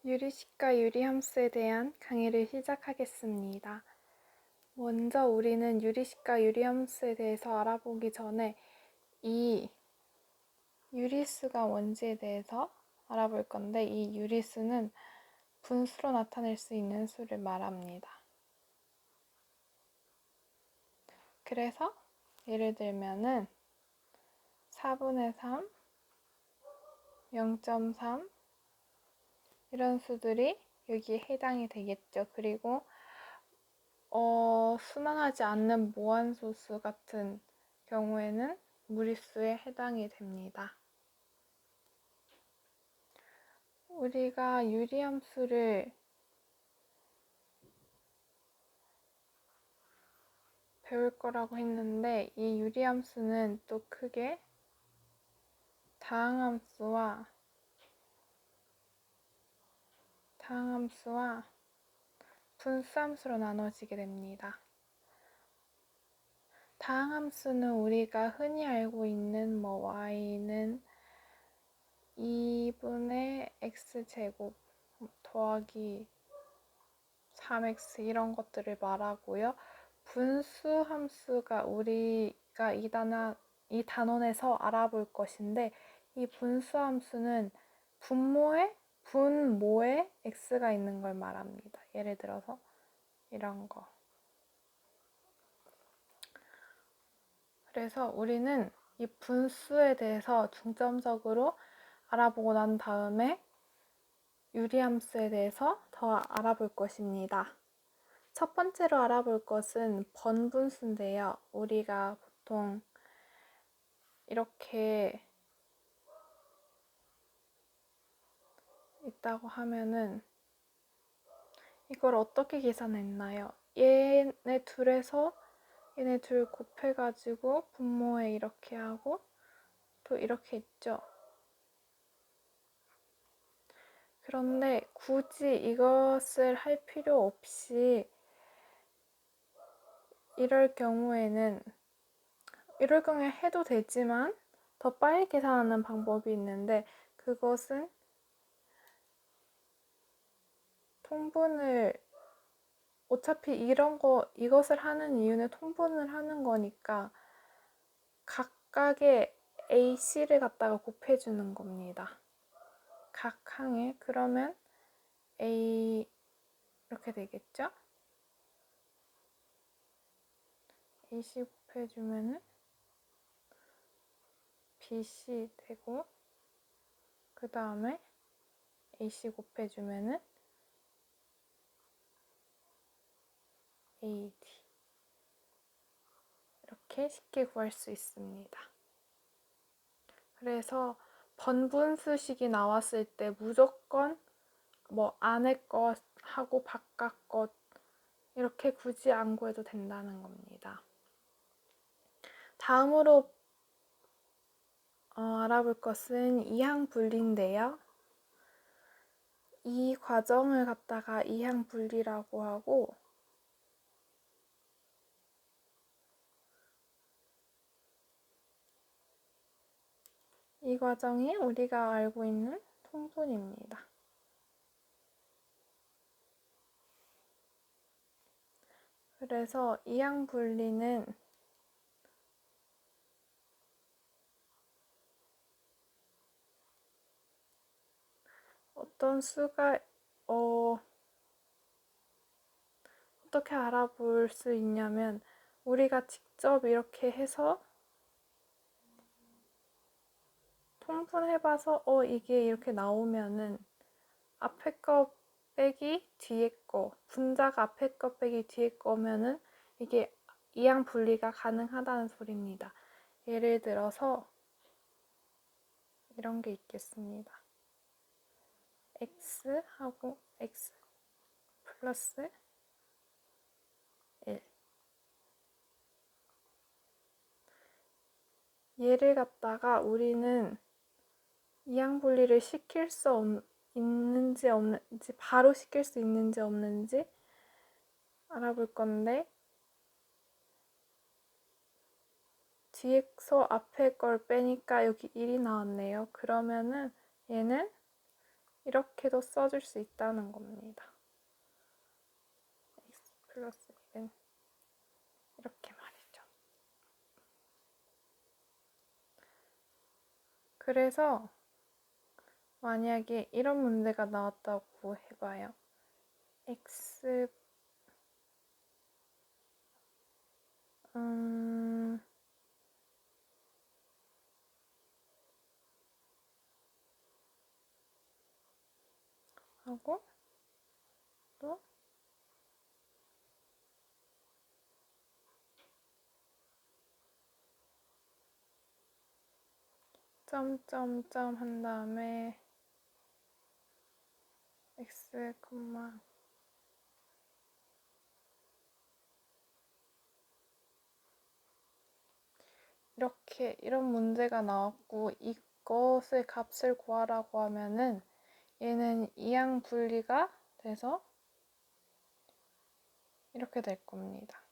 유리식과 유리함수에 대한 강의를 시작하겠습니다. 먼저 우리는 유리식과 유리함수에 대해서 알아보기 전에 이 유리수가 뭔지에 대해서 알아볼 건데, 이 유리수는 분수로 나타낼 수 있는 수를 말합니다. 그래서 예를 들면은 4분의 3, 0.3 이런 수들이 여기에 해당이 되겠죠. 그리고 순환하지 않는 무한소수 같은 경우에는 무리수에 해당이 됩니다. 우리가 유리함수를 배울 거라고 했는데, 이 유리함수는 또 크게 다항함수와 분수함수로 나눠지게 됩니다. 다항함수는 우리가 흔히 알고 있는 y는 2분의 x제곱 더하기 3x 이런 것들을 말하고요. 분수함수가 우리가 이 단원에서 알아볼 것인데, 이 분수함수는 분모에 x가 있는 걸 말합니다. 예를 들어서 이런 거. 그래서 우리는 이 분수에 대해서 중점적으로 알아보고 난 다음에 유리함수에 대해서 더 알아볼 것입니다. 첫 번째로 알아볼 것은 번분수인데요. 우리가 보통 이렇게 있다고 하면은 이걸 어떻게 계산했나요? 얘네 둘 곱해가지고 분모에 이렇게 하고 또 이렇게 있죠. 그런데 굳이 이것을 할 필요 없이 이럴 경우에 해도 되지만 더 빨리 계산하는 방법이 있는데, 그것은 통분을 어차피 이것을 하는 이유는 통분을 하는 거니까 각각의 AC를 갖다가 곱해주는 겁니다. 각 항에. 그러면 A 이렇게 되겠죠? AC 곱해주면은 BC 되고, 그 다음에 AC 곱해주면은 AD. 이렇게 쉽게 구할 수 있습니다. 그래서 번분수식이 나왔을 때 무조건 안에 것 하고 바깥 것 이렇게 굳이 안 구해도 된다는 겁니다. 다음으로 알아볼 것은 이항분리인데요. 이 과정을 갖다가 이항분리라고 하고, 이 과정이 우리가 알고 있는 통분입니다. 그래서 이항분리는 어떤 수가 어떻게 알아볼 수 있냐면, 우리가 직접 이렇게 해서 통분해봐서 이게 이렇게 나오면은 앞에 거 빼기 뒤에 거, 분자가 앞에 거 빼기 뒤에 거면은 이게 이항 분리가 가능하다는 소리입니다. 예를 들어서 이런 게 있겠습니다. x하고 x 플러스 1. 얘를 갖다가 우리는 이항 분리를 시킬 수 있는지 없는지, 바로 시킬 수 있는지 없는지 알아볼 건데, 뒤에서 앞에 걸 빼니까 여기 1이 나왔네요. 그러면은 얘는 이렇게도 써줄 수 있다는 겁니다. x 플러스 1은 이렇게 말이죠. 그래서 만약에 이런 문제가 나왔다고 해봐요. x 하고 또 점점점 한 다음에 x, 이렇게 이런 문제가 나왔고 이것의 값을 구하라고 하면은 얘는 이항 분리가 돼서 이렇게 될 겁니다.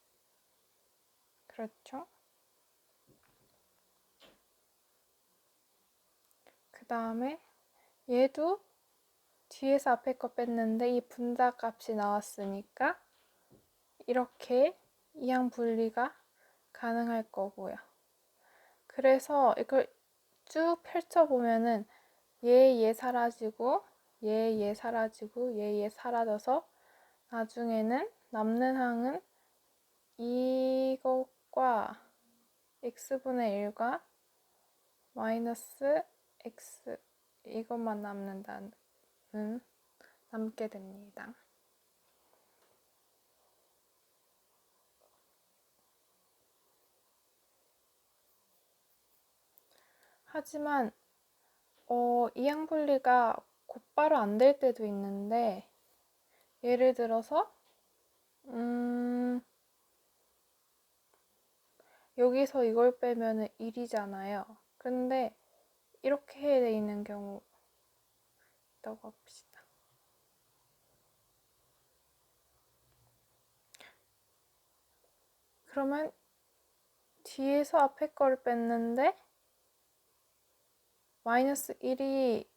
그렇죠? 그 다음에 얘도 뒤에서 앞에 거 뺐는데 이 분자 값이 나왔으니까 이렇게 이항 분리가 가능할 거고요. 그래서 이걸 쭉 펼쳐보면은 얘 사라지고 얘 사라지고 얘 사라져서 나중에는 남는 항은 이것과 x분의 1과 마이너스 x 이것만 남게 됩니다. 하지만 이항 분리가 곧바로 안 될 때도 있는데 예를 들어서 여기서 이걸 빼면은 1이잖아요. 근데 이렇게 돼 있는 경우 있다고 합시다. 그러면 뒤에서 앞에 거를 뺐는데 마이너스 1이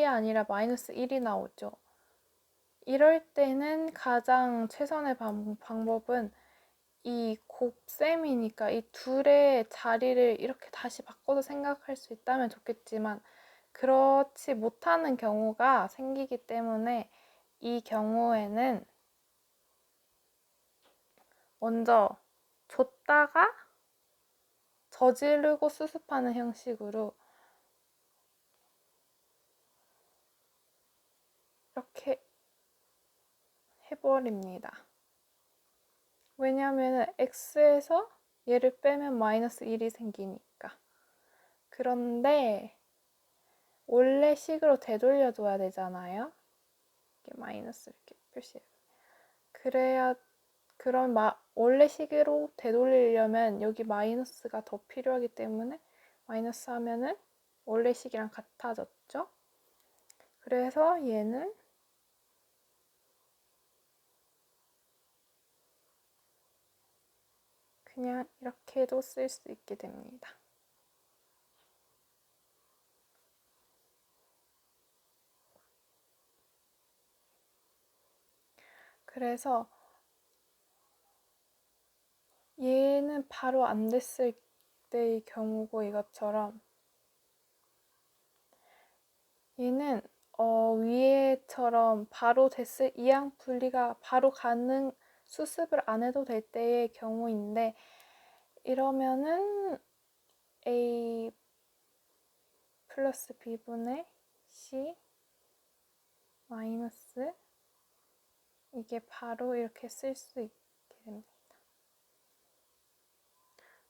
아니라 마이너스 1이 나오죠. 이럴 때는 가장 최선의 방법은 이 곱셈이니까 이 둘의 자리를 이렇게 다시 바꿔서 생각할 수 있다면 좋겠지만 그렇지 못하는 경우가 생기기 때문에 이 경우에는 먼저 줬다가 저지르고 수습하는 형식으로 이렇게 해버립니다. 왜냐하면 x에서 얘를 빼면 마이너스 1이 생기니까. 그런데 원래 식으로 되돌려줘야 되잖아요. 이렇게 마이너스 이렇게 표시해. 그래야 그런 원래 식으로 되돌리려면 여기 마이너스가 더 필요하기 때문에 마이너스 하면은 원래 식이랑 같아졌죠. 그래서 얘는 그냥 이렇게도 쓸 수 있게 됩니다. 그래서 얘는 바로 안 됐을 때의 경우고 이것처럼 얘는 위에처럼 바로 됐을 이항 분리가 바로 수습을 안 해도 될 때의 경우인데 이러면은 a 플러스 b분의 c 마이너스 이게 바로 이렇게 쓸 수 있게 됩니다.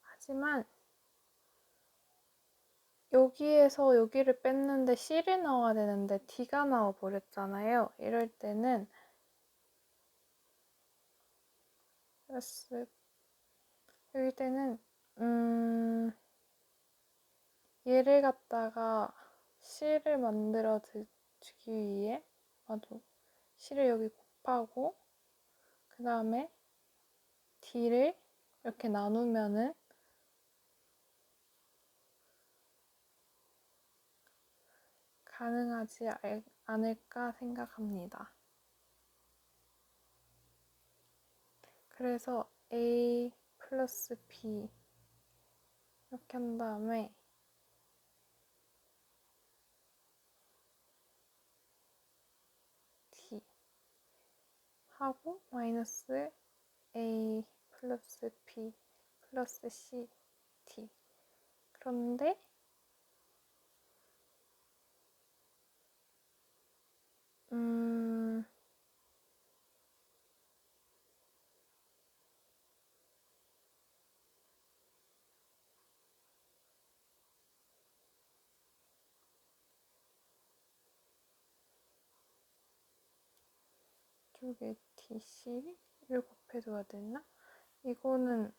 하지만 여기에서 여기를 뺐는데 C를 나와야 되는데 D가 나와 버렸잖아요. 이럴 때는 여기 때는 얘를 갖다가 C를 만들어 주기 위해 C를 여기 곱하고 그 다음에 D를 이렇게 나누면은 가능하지 않을까 생각합니다. 그래서 A 플러스 B 이렇게 한 다음에 D 하고 마이너스 A 플러스 B 플러스 C D. 그런데 이쪽에 DC를 곱해줘야 되나? 이거는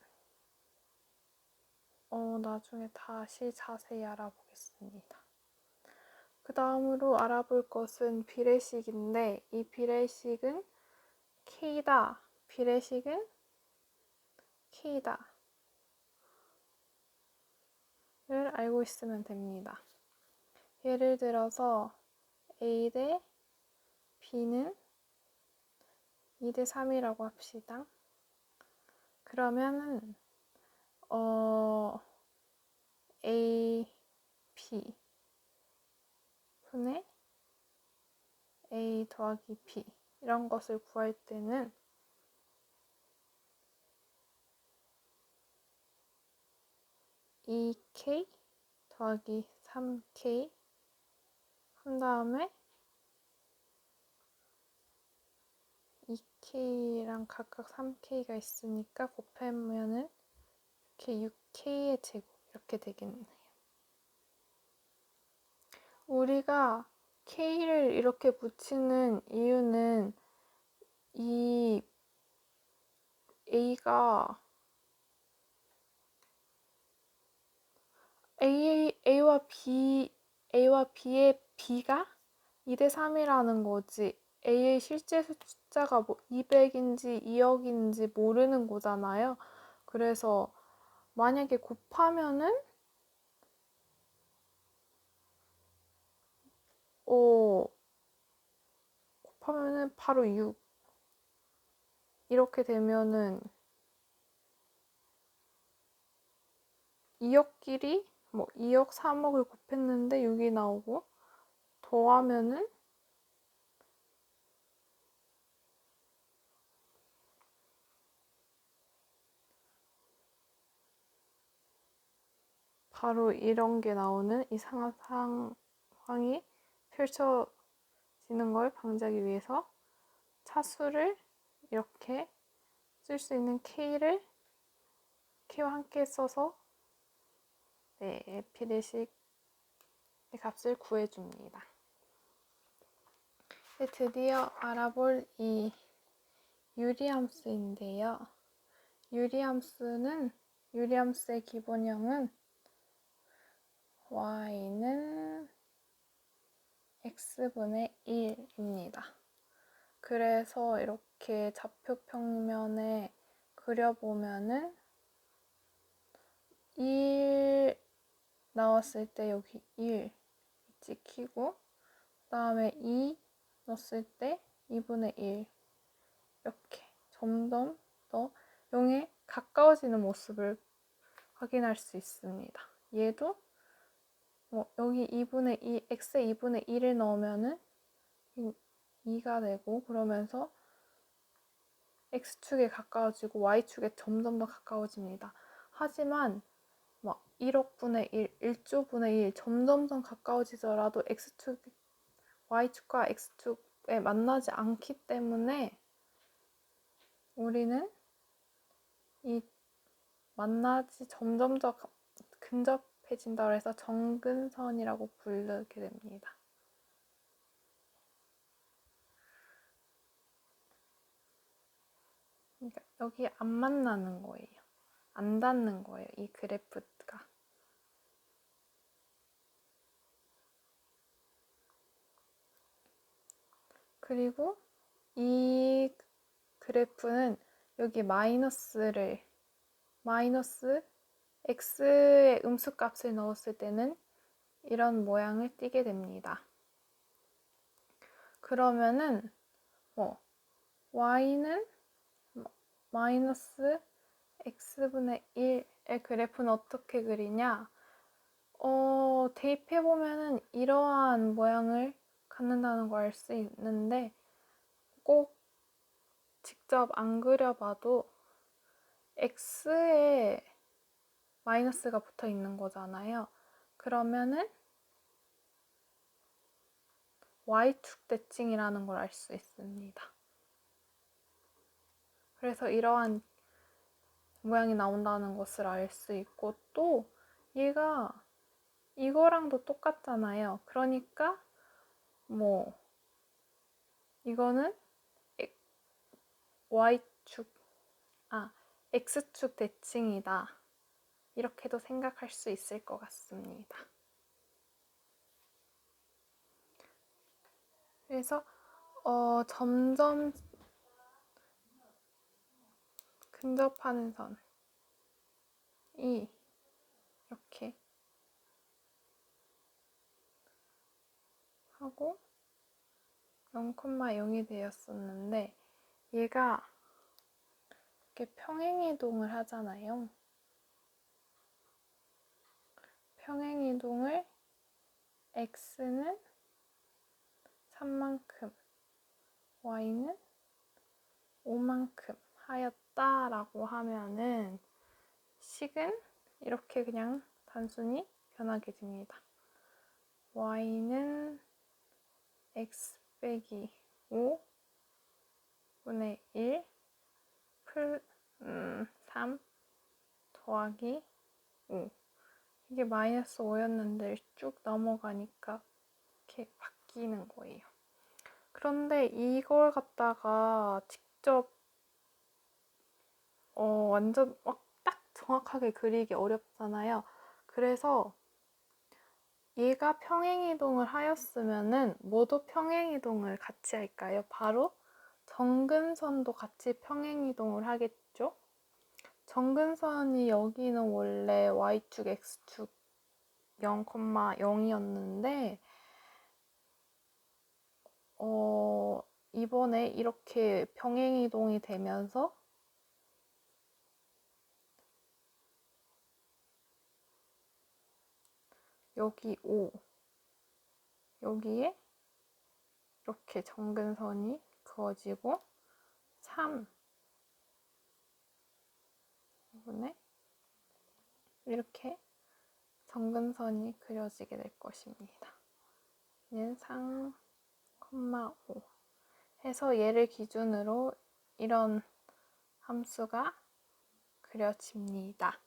나중에 다시 자세히 알아보겠습니다. 그 다음으로 알아볼 것은 비례식인데 이 비례식은 K다. 비례식은 K다. 를 알고 있으면 됩니다. 예를 들어서 A 대 B는 2대 3이라고 합시다. 그러면은 A, B 분의 A 더하기 B 이런 것을 구할 때는 2K 더하기 3K 한 다음에 2K랑 각각 3K가 있으니까 곱하면은 이렇게 6K의 제곱 이렇게 되겠네요. 우리가 K를 이렇게 붙이는 이유는 이 A가 A와 B의 B가 2대 3이라는 거지. A의 실제 숫자가 뭐 200인지 2억인지 모르는 거잖아요. 그래서 만약에 곱하면은 바로 6 이렇게 되면은 2억끼리 뭐 2억 3억을 곱했는데 6이 나오고 더하면은 바로 이런 게 나오는 이상한 상황이 펼쳐지는 걸 방지하기 위해서 차수를 이렇게 쓸 수 있는 K와 함께 써서 비례식의 값을 구해줍니다. 드디어 알아볼 이 유리함수인데요. 유리함수의 기본형은 y는 x분의 1입니다. 그래서 이렇게 좌표 평면에 그려보면은 1 나왔을 때 여기 1 찍히고 그 다음에 2 넣었을 때 2분의 1 이렇게 점점 더 0에 가까워지는 모습을 확인할 수 있습니다. 얘도 여기 2분의 2, x에 2분의 1을 넣으면은 2가 되고 그러면서 x축에 가까워지고 y축에 점점 더 가까워집니다. 하지만 막 1억분의 1, 1조분의 1 점점점 가까워지더라도 x축, y축과 x축에 만나지 않기 때문에 우리는 이 만나지 점점 더 근접해진다고 해서 정근선이라고 부르게 됩니다. 그러니까 여기 안 만나는 거예요. 안 닿는 거예요. 이 그래프가. 그리고 이 그래프는 여기 마이너스 x의 음수값을 넣었을 때는 이런 모양을 띠게 됩니다. 그러면은 y는 마이너스 x분의 1의 그래프는 어떻게 그리냐? 대입해보면은 이러한 모양을 갖는다는 걸 알 수 있는데 꼭 직접 안 그려봐도 x에 마이너스가 붙어 있는 거잖아요. 그러면은 y축 대칭이라는 걸 알 수 있습니다. 그래서 이러한 모양이 나온다는 것을 알 수 있고, 또 얘가 이거랑도 똑같잖아요. 그러니까 이거는 x축 대칭이다. 이렇게도 생각할 수 있을 것 같습니다. 그래서 점점 근접하는 선이 이렇게 하고 0,0이 되었었는데 얘가 이렇게 평행이동을 하잖아요. 평행이동을 x는 3만큼, y는 5만큼 하였다라고 하면은 식은 이렇게 그냥 단순히 변하게 됩니다. y는 x 빼기 5분의 1 3 더하기 5. 이게 마이너스 5였는데 쭉 넘어가니까 이렇게 바뀌는 거예요. 그런데 이걸 갖다가 직접 완전 막 딱 정확하게 그리기 어렵잖아요. 그래서 얘가 평행이동을 하였으면은 뭐도 평행이동을 같이 할까요? 바로 정근선도 같이 평행이동을 하겠죠? 정근선이 여기는 원래 y축, x축 0,0이었는데 이번에 이렇게 평행이동이 되면서 여기 5, 여기에 이렇게 정근선이 그어지고 3 부분에 이렇게 정근선이 그려지게 될 것입니다. 얘는 3,5 해서 얘를 기준으로 이런 함수가 그려집니다.